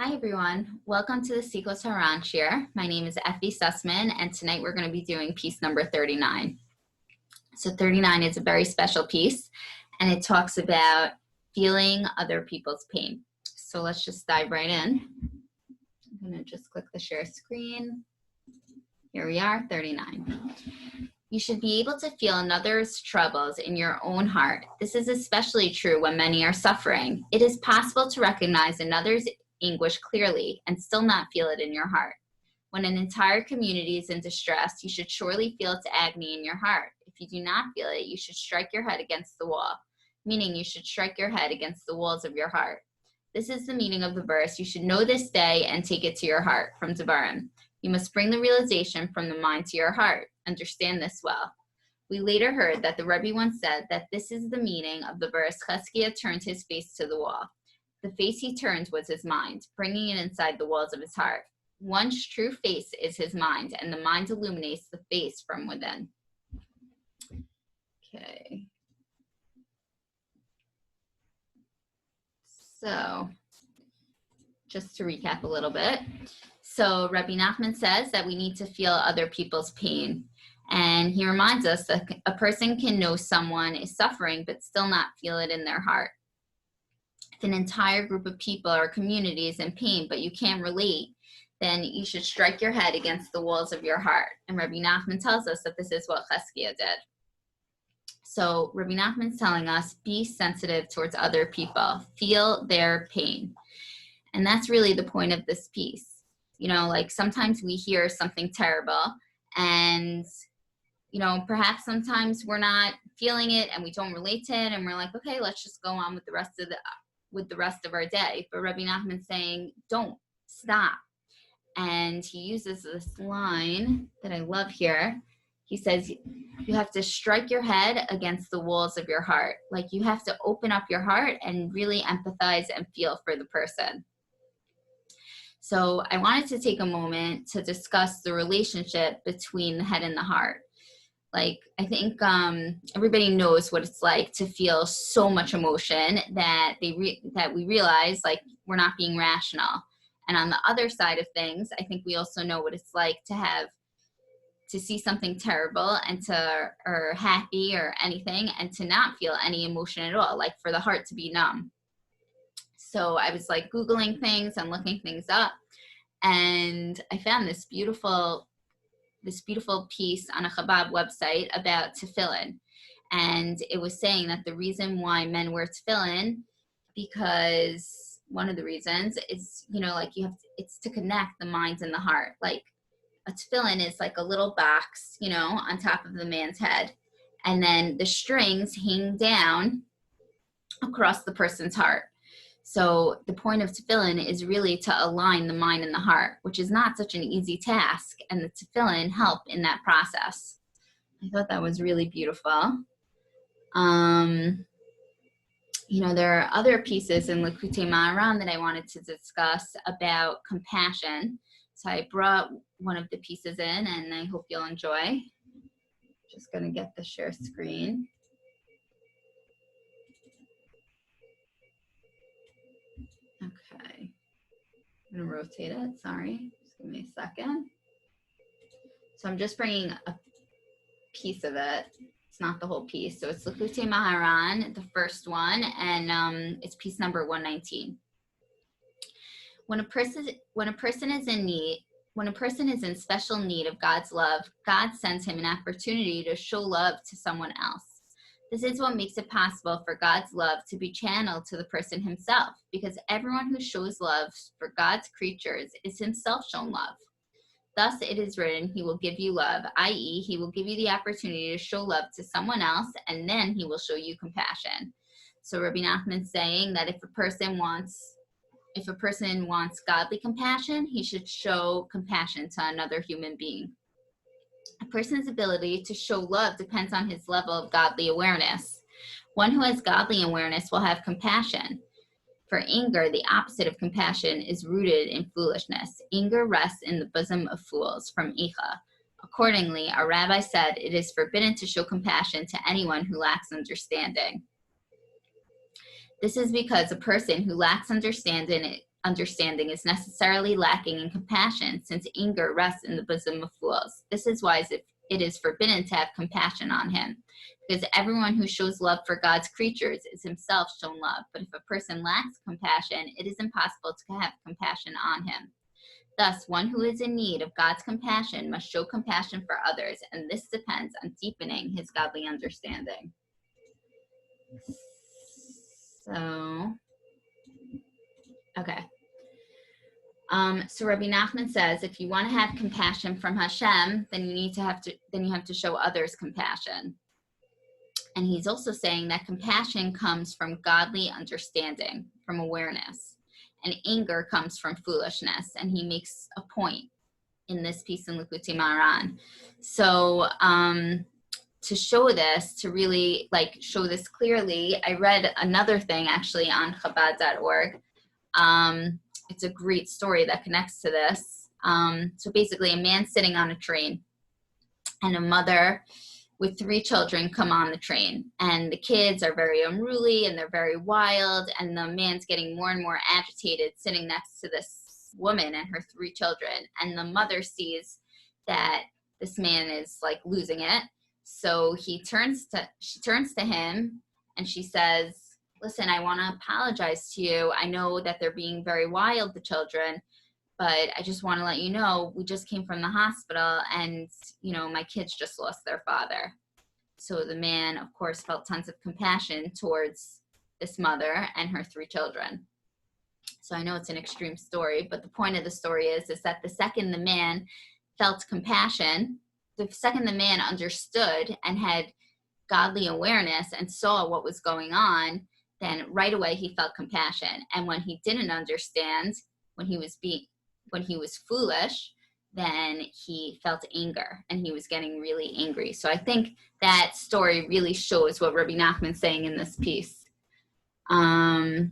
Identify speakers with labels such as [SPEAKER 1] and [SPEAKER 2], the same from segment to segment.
[SPEAKER 1] Hi everyone, welcome to the Sichos Haran share. My name is Effie Sussman, and tonight we're going to be doing piece number 39. So 39 is a very special piece, and it talks about feeling other people's pain. So let's just dive right in. I'm going to just click the share screen. Here we are, 39. You should be able to feel another's troubles in your own heart. This is especially true when many are suffering. It is possible to recognize another's anguish clearly and still not feel it in your heart. When an entire community is in distress, you should surely feel its agony in your heart. If you do not feel it, you should strike your head against the wall, meaning you should strike your head against the walls of your heart. This is the meaning of the verse. You should know this day and take it to your heart, from Devarim. You must bring the realization from the mind to your heart. Understand this well. We later heard that the Rebbe once said that this is the meaning of the verse, Cheskia turned his face to the wall. The face he turned was his mind, bringing it inside the walls of his heart. One's true face is his mind, and the mind illuminates the face from within. Okay. So, just to recap a little bit. So, Rebbe Nachman says that we need to feel other people's pain. And he reminds us that a person can know someone is suffering, but still not feel it in their heart. If an entire group of people or community is in pain, but you can't relate, then you should strike your head against the walls of your heart. And Rebbe Nachman tells us that this is what Cheskia did. So Rebbe Nachman's telling us, be sensitive towards other people. Feel their pain. And that's really the point of this piece. You know, like sometimes we hear something terrible and, you know, perhaps sometimes we're not feeling it and we don't relate to it and we're like, okay, let's just go on with the rest of our day. But Rebbe Nachman's saying, don't stop. And he uses this line that I love here. He says, you have to strike your head against the walls of your heart. Like you have to open up your heart and really empathize and feel for the person. So I wanted to take a moment to discuss the relationship between the head and the heart. Like, I think everybody knows what it's like to feel so much emotion that we realize, like, we're not being rational. And on the other side of things, I think we also know what it's like to see something terrible or happy or anything and to not feel any emotion at all, like for the heart to be numb. So I was like Googling things and looking things up, and I found this beautiful piece on a Chabad website about tefillin. And it was saying that the reason why men wear tefillin, because one of the reasons is, you know, like it's to connect the mind and the heart. Like a tefillin is like a little box, you know, on top of the man's head. And then the strings hang down across the person's heart. So the point of tefillin is really to align the mind and the heart, which is not such an easy task, and the tefillin help in that process. I thought that was really beautiful. You know, there are other pieces in Lekutey Maharan that I wanted to discuss about compassion. So I brought one of the pieces in, and I hope you'll enjoy. Just going to get the share screen. Okay, I'm going to rotate it, sorry, just give me a second. So I'm just bringing a piece of it. It's not the whole piece. So it's Lekutey Maharan, the first one, and it's piece number 119. When a person is in special need of God's love, God sends him an opportunity to show love to someone else. This is what makes it possible for God's love to be channeled to the person himself, because everyone who shows love for God's creatures is himself shown love. Thus it is written, he will give you love, i.e., he will give you the opportunity to show love to someone else, and then he will show you compassion. So Rebbe Nachman's saying that if a person wants godly compassion, he should show compassion to another human being. A person's ability to show love depends on his level of godly awareness. One who has godly awareness will have compassion. For anger, the opposite of compassion is rooted in foolishness. Anger rests in the bosom of fools, from Icha. Accordingly, our rabbi said it is forbidden to show compassion to anyone who lacks understanding. This is because a person who lacks understanding understanding is necessarily lacking in compassion, since anger rests in the bosom of fools. This is why it is forbidden to have compassion on him, because everyone who shows love for God's creatures is himself shown love. But if a person lacks compassion, it is impossible to have compassion on him. Thus, one who is in need of God's compassion must show compassion for others, and this depends on deepening his godly understanding. So, okay. So Rebbe Nachman says, if you want to have compassion from Hashem, then you have to show others compassion. And he's also saying that compassion comes from godly understanding, from awareness, and anger comes from foolishness. And he makes a point in this piece in Lekutey Maharan. So to show this, to really show this clearly, I read another thing actually on Chabad.org. It's a great story that connects to this. So basically, a man sitting on a train, and a mother with 3 children come on the train, and the kids are very unruly and they're very wild, and the man's getting more and more agitated sitting next to this woman and her 3 children, and the mother sees that this man is losing it, so she turns to him and she says, listen, I want to apologize to you. I know that they're being very wild, the children, but I just want to let you know, we just came from the hospital and, my kids just lost their father. So the man, of course, felt tons of compassion towards this mother and her 3 children. So I know it's an extreme story, but the point of the story is that the second the man felt compassion, the second the man understood and had godly awareness and saw what was going on, then right away he felt compassion. And when he didn't understand, when he was foolish, then he felt anger and he was getting really angry. So I think that story really shows what Rebbe Nachman's saying in this piece. I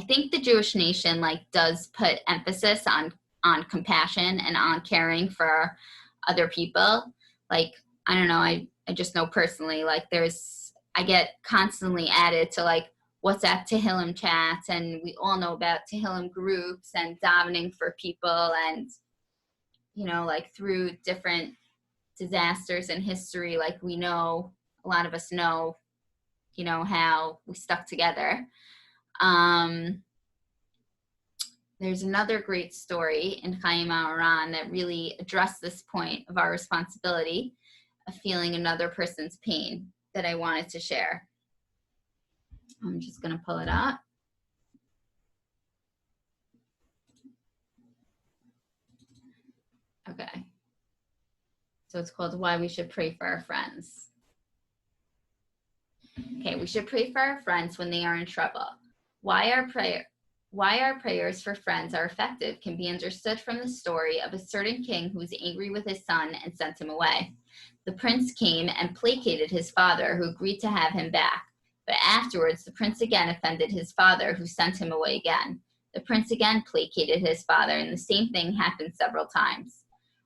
[SPEAKER 1] think the Jewish nation does put emphasis on compassion and on caring for other people. I don't know, I just know personally, I get constantly added to WhatsApp Tehillim chats, and we all know about Tehillim groups and davening for people, and through different disasters in history, we know, a lot of us know, how we stuck together. There's another great story in Chaya Maharan that really addressed this point of our responsibility of feeling another person's pain that I wanted to share. I'm just going to pull it up. Okay. So it's called Why We Should Pray for Our Friends. Okay, we should pray for our friends when they are in trouble. Why our prayers for friends are effective can be understood from the story of a certain king who was angry with his son and sent him away. The prince came and placated his father, who agreed to have him back. But afterwards, the prince again offended his father, who sent him away again. The prince again placated his father, and the same thing happened several times.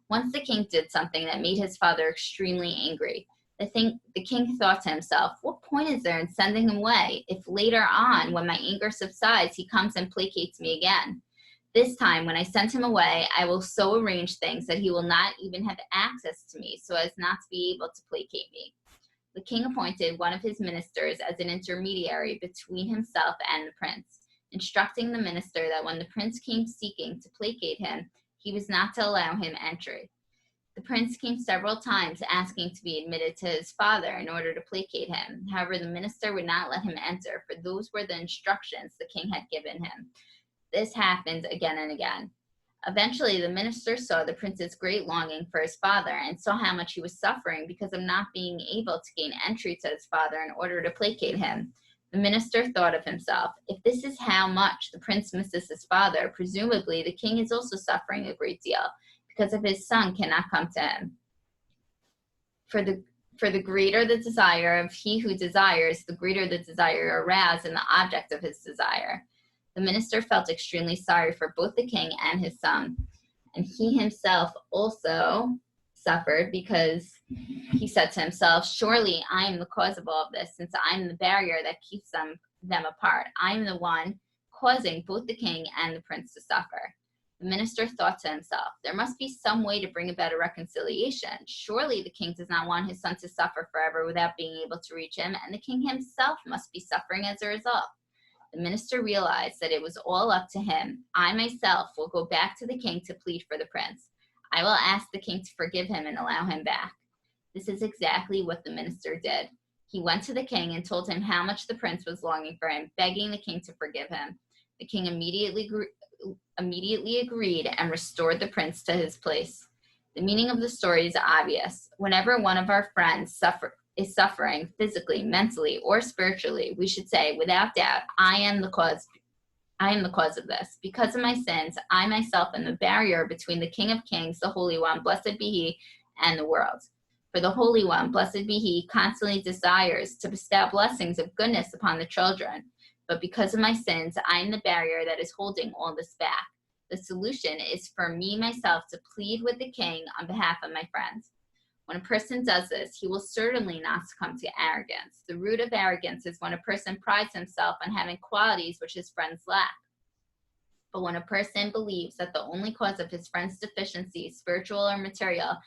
[SPEAKER 1] Once the king did something that made his father extremely angry. The king thought to himself, what point is there in sending him away if later on, when my anger subsides, he comes and placates me again? This time, when I send him away, I will so arrange things that he will not even have access to me, so as not to be able to placate me. The king appointed one of his ministers as an intermediary between himself and the prince, instructing the minister that when the prince came seeking to placate him, he was not to allow him entry. The prince came several times asking to be admitted to his father in order to placate him. However, the minister would not let him enter, for those were the instructions the king had given him. This happened again and again. Eventually, the minister saw the prince's great longing for his father and saw how much he was suffering because of not being able to gain entry to his father in order to placate him. The minister thought of himself, if this is how much the prince misses his father, presumably the king is also suffering a great deal, because of his son cannot come to him. For the greater the desire of he who desires, the greater the desire aroused in the object of his desire. The minister felt extremely sorry for both the king and his son, and he himself also suffered because he said to himself, surely I am the cause of all of this, since I'm the barrier that keeps them apart. I'm the one causing both the king and the prince to suffer. The minister thought to himself, there must be some way to bring about a reconciliation. Surely the king does not want his son to suffer forever without being able to reach him, and the king himself must be suffering as a result. The minister realized that it was all up to him. I myself will go back to the king to plead for the prince. I will ask the king to forgive him and allow him back. This is exactly what the minister did. He went to the king and told him how much the prince was longing for him, begging the king to forgive him. The king immediately agreed and restored the prince to his place. The meaning of the story is obvious. Whenever one of our friends is suffering physically, mentally, or spiritually, we should say, without doubt, I am the cause of this. Because of my sins, I myself am the barrier between the King of Kings, the Holy One, blessed be He, and the world. For the Holy One, blessed be He, constantly desires to bestow blessings of goodness upon the children. But because of my sins, I am the barrier that is holding all this back. The solution is for me, myself, to plead with the king on behalf of my friends. When a person does this, he will certainly not succumb to arrogance. The root of arrogance is when a person prides himself on having qualities which his friends lack. But when a person believes that the only cause of his friend's deficiencies, spiritual or material,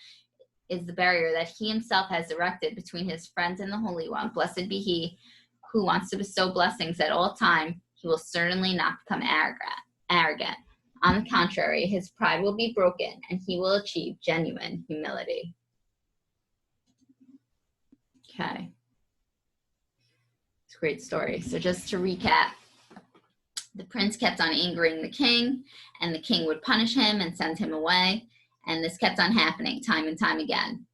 [SPEAKER 1] is the barrier that he himself has erected between his friends and the Holy One, blessed be He, who wants to bestow blessings at all time, he will certainly not become arrogant. On the contrary, his pride will be broken and he will achieve genuine humility. Okay. It's a great story. So just to recap, the prince kept on angering the king, and the king would punish him and send him away. And this kept on happening time and time again.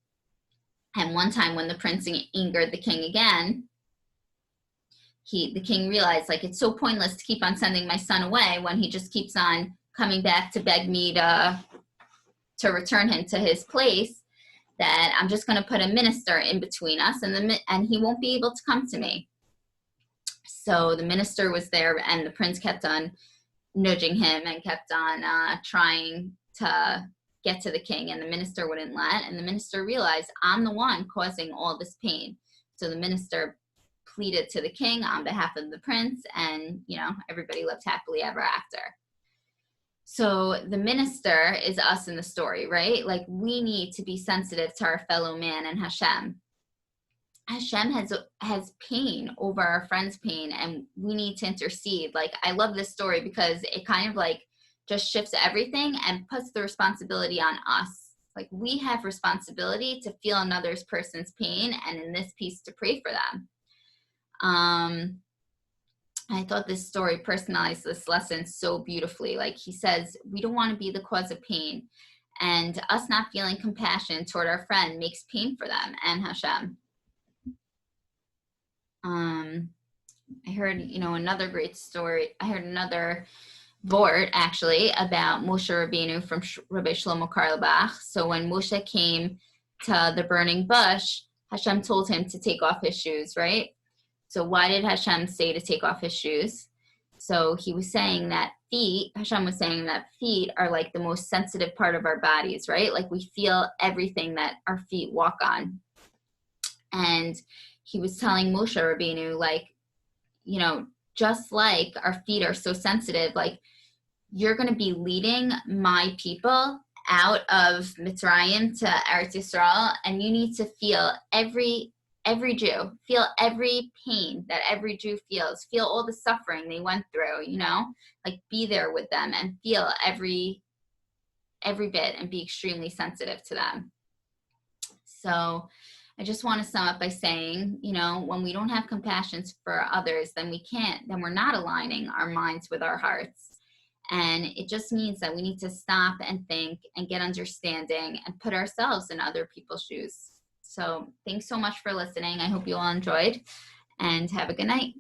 [SPEAKER 1] And one time when the prince angered the king again, the king realized, like, it's so pointless to keep on sending my son away when he just keeps on coming back to beg me to return him to his place, that I'm just going to put a minister in between us, and he won't be able to come to me. So the minister was there, and the prince kept on nudging him and kept on trying to get to the king, and the minister wouldn't let, and the minister realized, I'm the one causing all this pain. So the minister pleaded to the king on behalf of the prince, and, everybody lived happily ever after. So the minister is us in the story, right? Like, we need to be sensitive to our fellow man and Hashem. Hashem has pain over our friend's pain, and we need to intercede. Like, I love this story because it kind of like just shifts everything and puts the responsibility on us. Like, we have responsibility to feel another person's pain, and in this piece to pray for them. I thought this story personalized this lesson so beautifully. Like, he says, we don't want to be the cause of pain, and us not feeling compassion toward our friend makes pain for them and Hashem. I heard, another great story. I heard another vort, actually, about Moshe Rabbeinu from Rabbi Shlomo Carlebach. So when Moshe came to the burning bush, Hashem told him to take off his shoes, right? So why did Hashem say to take off his shoes? So he was saying that Hashem was saying that feet are like the most sensitive part of our bodies, right? Like, we feel everything that our feet walk on. And he was telling Moshe Rabbeinu, like, just like our feet are so sensitive, like, you're going to be leading my people out of Mitzrayim to Eretz Yisrael, and you need to feel every Jew, feel every pain that every Jew feels, feel all the suffering they went through, like, be there with them and feel every bit and be extremely sensitive to them. So I just want to sum up by saying, when we don't have compassion for others, then we're not aligning our minds with our hearts. And it just means that we need to stop and think and get understanding and put ourselves in other people's shoes. So thanks so much for listening. I hope you all enjoyed, and have a good night.